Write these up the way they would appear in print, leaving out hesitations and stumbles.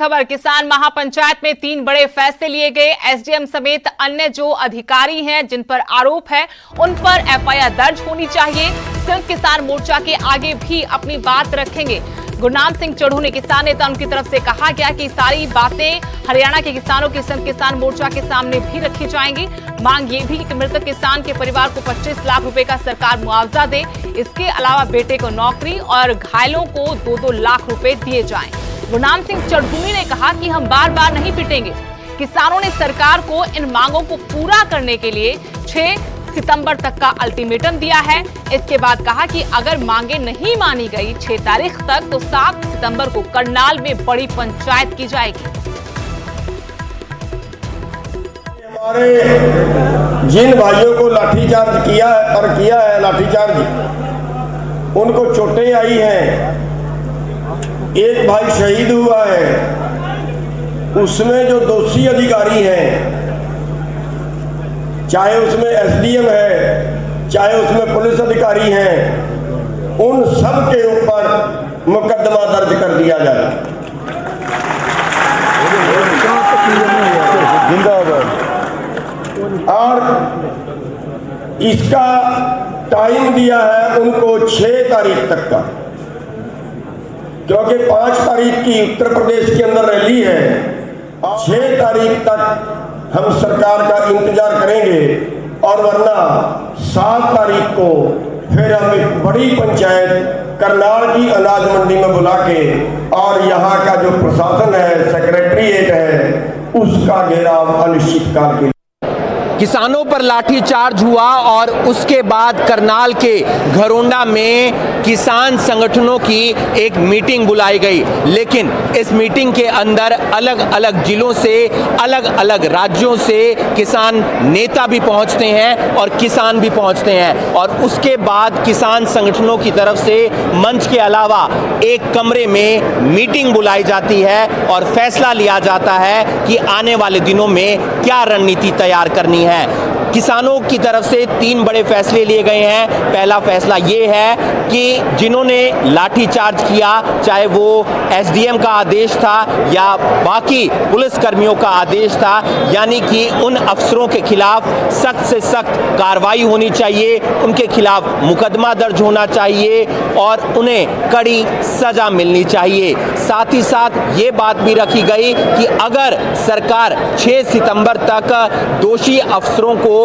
खबर किसान महापंचायत में 3 बड़े फैसले लिए गए। एसडीएम समेत अन्य जो अधिकारी हैं जिन पर आरोप है उन पर एफआईआर दर्ज होनी चाहिए। संयुक्त किसान मोर्चा के आगे भी अपनी बात रखेंगे। गुरनाम सिंह चढ़ूनी किसान नेता, उनकी तरफ से कहा गया कि सारी बातें हरियाणा के किसानों की संयुक्त किसान मोर्चा के सामने भी रखी जाएंगी। मांग ये भी कि मृतक किसान के परिवार को 25 लाख रुपए का सरकार मुआवजा दे। इसके अलावा बेटे को नौकरी और घायलों को 2-2 लाख रुपए दिए जाएं। गुरनाम सिंह चढ़ूनी ने कहा कि हम बार बार नहीं पिटेंगे। किसानों ने सरकार को इन मांगों को पूरा करने के लिए 6 सितंबर तक का अल्टीमेटम दिया है। इसके बाद कहा कि अगर मांगे नहीं मानी गई 6 तारीख तक तो 7 सितंबर को करनाल में बड़ी पंचायत की जाएगी। हमारे जिन भाइयों को लाठीचार्ज किया है लाठीचार्ज, उनको चोटें आई हैं, एक भाई शहीद हुआ है, उसमें जो दोषी अधिकारी हैं, चाहे उसमें एसडीएम है, चाहे उसमें पुलिस अधिकारी हैं, उन सब के ऊपर मुकदमा दर्ज कर दिया जाए। और इसका टाइम दिया है उनको 6 तारीख तक का, क्योंकि 5 तारीख की उत्तर प्रदेश के अंदर रैली है। 6 तारीख तक हम सरकार का इंतजार करेंगे और वरना 7 तारीख को फिर हम एक बड़ी पंचायत करनाल की अनाज मंडी में बुला के और यहाँ का जो प्रशासन है, सेक्रेटरीट है, उसका घेराव अनिश्चित काल के लिए। किसानों पर लाठीचार्ज हुआ और उसके बाद करनाल के घरोंडा में किसान संगठनों की एक मीटिंग बुलाई गई। लेकिन इस मीटिंग के अंदर अलग अलग जिलों से, अलग अलग राज्यों से किसान नेता भी पहुंचते हैं और किसान भी पहुंचते हैं। और उसके बाद किसान संगठनों की तरफ से मंच के अलावा एक कमरे में मीटिंग बुलाई जाती है और फैसला लिया जाता है कि आने वाले दिनों में क्या रणनीति तैयार करनी है। किसानों की तरफ से 3 बड़े फैसले लिए गए हैं। पहला फैसला ये है कि जिन्होंने लाठीचार्ज किया, चाहे वो एसडीएम का आदेश था या बाकी पुलिस कर्मियों का आदेश था, यानी कि उन अफसरों के खिलाफ सख्त से सख्त कार्रवाई होनी चाहिए, उनके खिलाफ मुकदमा दर्ज होना चाहिए और उन्हें कड़ी सजा मिलनी चाहिए। साथ ही साथ ये बात भी रखी गई कि अगर सरकार 6 सितंबर तक दोषी अफसरों को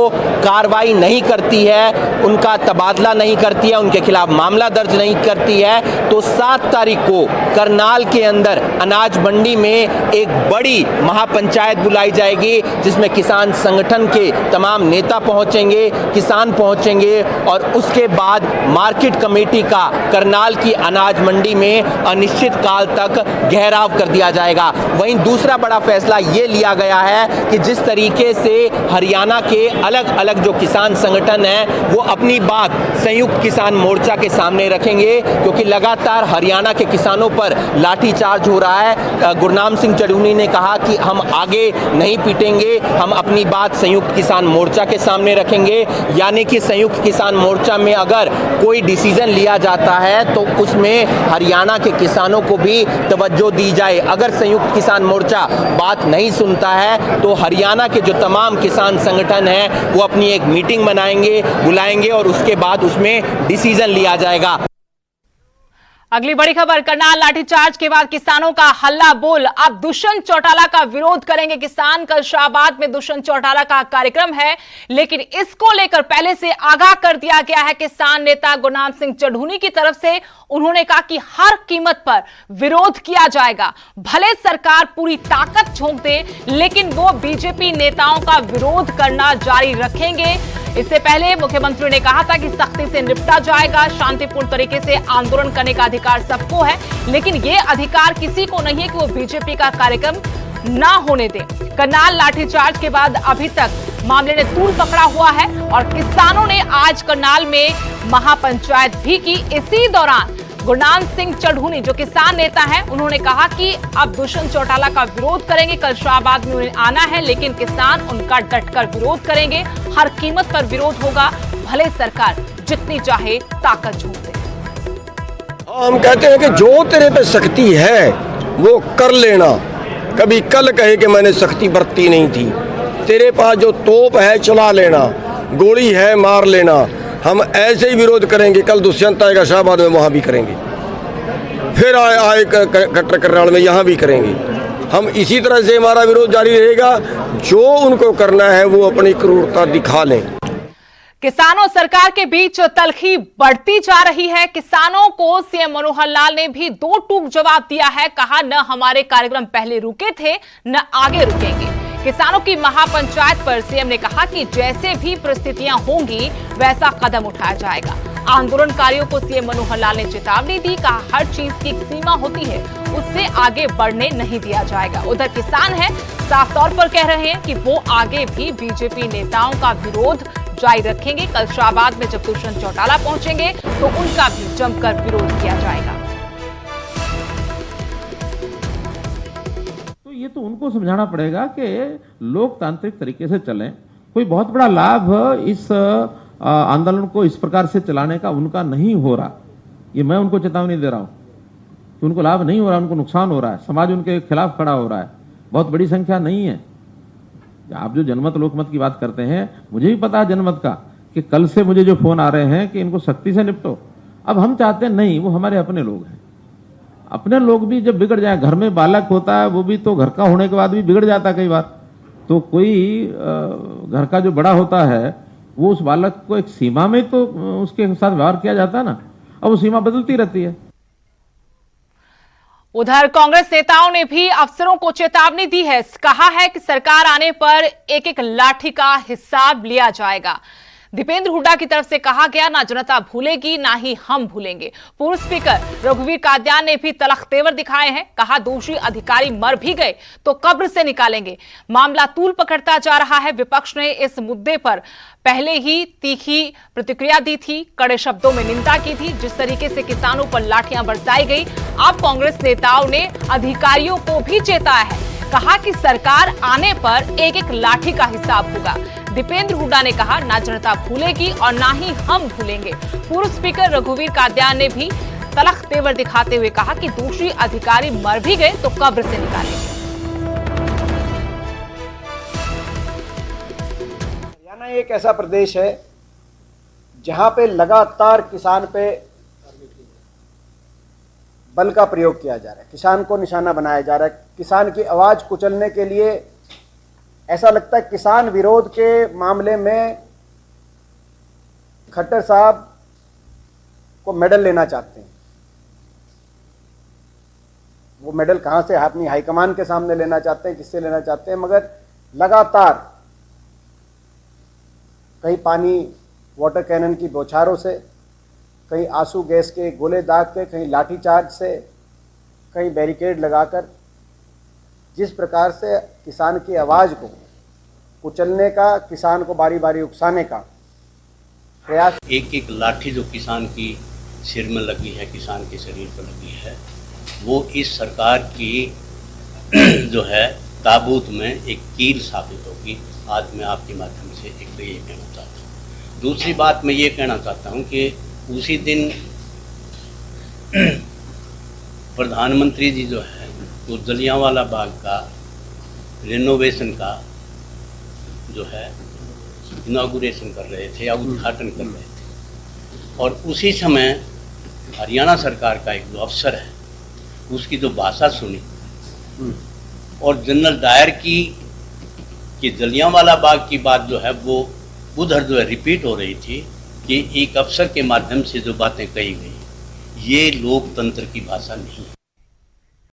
कार्रवाई नहीं करती है, उनका तबादला नहीं करती है, उनके खिलाफ मामला दर्ज नहीं करती है, तो 7 तारीख को करनाल के अंदर अनाज मंडी में एक बड़ी महापंचायत बुलाई जाएगी, जिसमें किसान संगठन के तमाम नेता पहुंचेंगे, किसान पहुंचेंगे और उसके बाद मार्केट कमेटी का करनाल की अनाज मंडी में अनिश्चित काल तक घेराव कर दिया जाएगा। वहीं दूसरा बड़ा फैसला ये लिया गया है कि जिस तरीके से हरियाणा के अलग अलग जो किसान संगठन हैं वो अपनी बात संयुक्त किसान मोर्चा के सामने रखेंगे, क्योंकि लगातार हरियाणा के किसानों पर लाठीचार्ज हो रहा है। गुरनाम सिंह चढ़ूनी ने कहा कि हम आगे नहीं पिटेंगे, हम अपनी बात संयुक्त किसान मोर्चा के सामने रखेंगे। यानी कि संयुक्त किसान मोर्चा में अगर कोई डिसीजन लिया जाता है तो उसमें हरियाणा के किसानों को भी तवज्जो दी जाए। अगर संयुक्त किसान मोर्चा बात नहीं सुनता है तो हरियाणा के जो तमाम किसान संगठन हैं वो अपनी एक मीटिंग बुलाएंगे और उसके बाद उसमें डिसीजन लिया जाएगा। अगली बड़ी खबर, करनाल लाठीचार्ज के बाद किसानों का हल्ला बोल। अब दुष्यंत चौटाला का विरोध करेंगे किसान। कल शाहबाद में दुष्यंत चौटाला का कार्यक्रम है, लेकिन इसको लेकर पहले से आगाह कर दिया गया है किसान नेता गुरनाम सिंह चढ़ूनी की तरफ से। उन्होंने कहा कि हर कीमत पर विरोध किया जाएगा, भले सरकार पूरी ताकत झोंक दे, लेकिन वो बीजेपी नेताओं का विरोध करना जारी रखेंगे। इससे पहले मुख्यमंत्री ने कहा था कि सख्ती से निपटा जाएगा, शांतिपूर्ण तरीके से आंदोलन करने का अधिकार सबको है, लेकिन ये अधिकार किसी को नहीं है कि वो बीजेपी का कार्यक्रम ना होने दे। करनाल लाठीचार्ज के बाद अभी तक मामले ने तूल पकड़ा हुआ है और किसानों ने आज करनाल में महापंचायत भी की। इसी दौरान गुरनाम सिंह चढ़ूनी जो किसान नेता हैं, उन्होंने कहा कि अब दुष्यंत चौटाला का विरोध करेंगे। कल शाहबाद में उन्हें आना है, लेकिन किसान उनका डटकर विरोध करेंगे। हर कीमत पर विरोध होगा, भले सरकार जितनी चाहे ताकत झोंक दे। हम कहते हैं कि जो तेरे पे शक्ति है वो कर लेना, कभी कल कहे कि मैंने सख्ती बरती नहीं थी। तेरे पास जो तोप है चला लेना, गोली है मार लेना। हम ऐसे ही विरोध करेंगे। कल दुष्यंत आएगा शाहबाद में, वहाँ भी करेंगे। फिर आए कट्टर करनाल में, यहाँ भी करेंगे। हम इसी तरह से हमारा विरोध जारी रहेगा। जो उनको करना है वो अपनी क्रूरता दिखा लें। किसानों सरकार के बीच तलखी बढ़ती जा रही है। किसानों को सीएम मनोहर लाल ने भी दो टूक जवाब दिया है। कहा, न हमारे कार्यक्रम पहले रुके थे न आगे रुकेंगे। किसानों की महापंचायत पर सीएम ने कहा कि जैसे भी परिस्थितियां होंगी वैसा कदम उठाया जाएगा। आंदोलनकारियों को सीएम मनोहर लाल ने चेतावनी दी। कहा, हर चीज की एक सीमा होती है, उससे आगे बढ़ने नहीं दिया जाएगा। उधर किसान है साफ तौर पर कह रहे हैं कि वो आगे भी बीजेपी नेताओं का विरोध जारी रखेंगे। कल शाहबाद में जब दुष्यंत चौटाला पहुंचेंगे तो उनका भी जमकर विरोध किया जाएगा। तो ये तो उनको समझाना पड़ेगा कि लोकतांत्रिक तरीके से चलें। कोई बहुत बड़ा लाभ इस आंदोलन को इस प्रकार से चलाने का उनका नहीं हो रहा। ये मैं उनको चेतावनी दे रहा हूं कि उनको लाभ नहीं हो रहा, उनको नुकसान हो रहा है। समाज उनके खिलाफ खड़ा हो रहा है। बहुत बड़ी संख्या नहीं है। आप जो जनमत लोकमत की बात करते हैं, मुझे भी पता है जनमत का, कि कल से मुझे जो फोन आ रहे हैं कि इनको सख्ती से निपटो। अब हम चाहते हैं नहीं, वो हमारे अपने लोग हैं। अपने लोग भी जब बिगड़ जाए, घर में बालक होता है, वो भी तो घर का होने के बाद भी बिगड़ जाता है कई बार। तो कोई घर का जो बड़ा होता है वो उस बालक को एक सीमा में तो उसके साथ व्यवहार किया जाता है ना। अब वो सीमा बदलती रहती है। उधर कांग्रेस नेताओं ने भी अफसरों को चेतावनी दी है। कहा है कि सरकार आने पर एक एक लाठी का हिसाब लिया जाएगा। दीपेंद्र हुड्डा की तरफ से कहा गया, ना जनता भूलेगी ना ही हम भूलेंगे। पूर्व स्पीकर रघुवीर कादियान ने भी तलख तेवर दिखाए हैं। कहा, दोषी अधिकारी मर भी गए तो कब्र से निकालेंगे। मामला तूल पकड़ता जा रहा है। विपक्ष ने इस मुद्दे पर पहले ही तीखी प्रतिक्रिया दी थी, कड़े शब्दों में निंदा की थी। जिस तरीके से किसानों पर लाठियां बरसाई गई, अब कांग्रेस नेताओं ने अधिकारियों को भी चेताया है। कहा कि सरकार आने पर एक एक लाठी का हिसाब होगा। दीपेंद्र हुड्डा ने कहा, ना जनता भूलेगी और ना ही हम भूलेंगे। पूर्व स्पीकर रघुवीर कादियान ने भी तलख तेवर दिखाते हुए कहा कि दोषी अधिकारी मर भी गए तो कब्र से निकालेंगे। हरियाणा एक ऐसा प्रदेश है जहां पे लगातार किसान पे बल का प्रयोग किया जा रहा है। किसान को निशाना बनाया जा रहा है। किसान की आवाज कुचलने के लिए ऐसा लगता है किसान विरोध के मामले में खट्टर साहब को मेडल लेना चाहते हैं। वो मेडल कहां से, अपनी हाईकमान के सामने लेना चाहते हैं, किससे लेना चाहते हैं, मगर लगातार कहीं पानी वाटर कैनन की बौछारों से, कहीं आंसू गैस के गोले दाग के, कहीं लाठीचार्ज से, कहीं बैरिकेड लगाकर जिस प्रकार से किसान की आवाज़ को कुचलने का, किसान को बारी बारी उकसाने का प्रयास। एक एक लाठी जो किसान की सिर में लगी है, किसान के शरीर पर लगी है, वो इस सरकार की जो है ताबूत में एक कील साबित होगी। आज मैं आपके माध्यम से एक तो ये कहना चाहता हूँ। दूसरी बात मैं ये कहना चाहता हूँ कि उसी दिन प्रधानमंत्री जी जो है वो जलियांवाला बाग का रिनोवेशन का जो है इनॉग्रेशन कर रहे थे या उद्घाटन कर रहे थे, और उसी समय हरियाणा सरकार का एक जो अफसर है उसकी जो भाषा सुनी और जनरल डायर की कि जलियांवाला बाग की बात जो है वो उधर जो है रिपीट हो रही थी कि एक अफसर के माध्यम से जो बातें कही गई, ये लोकतंत्र की भाषा नहीं है।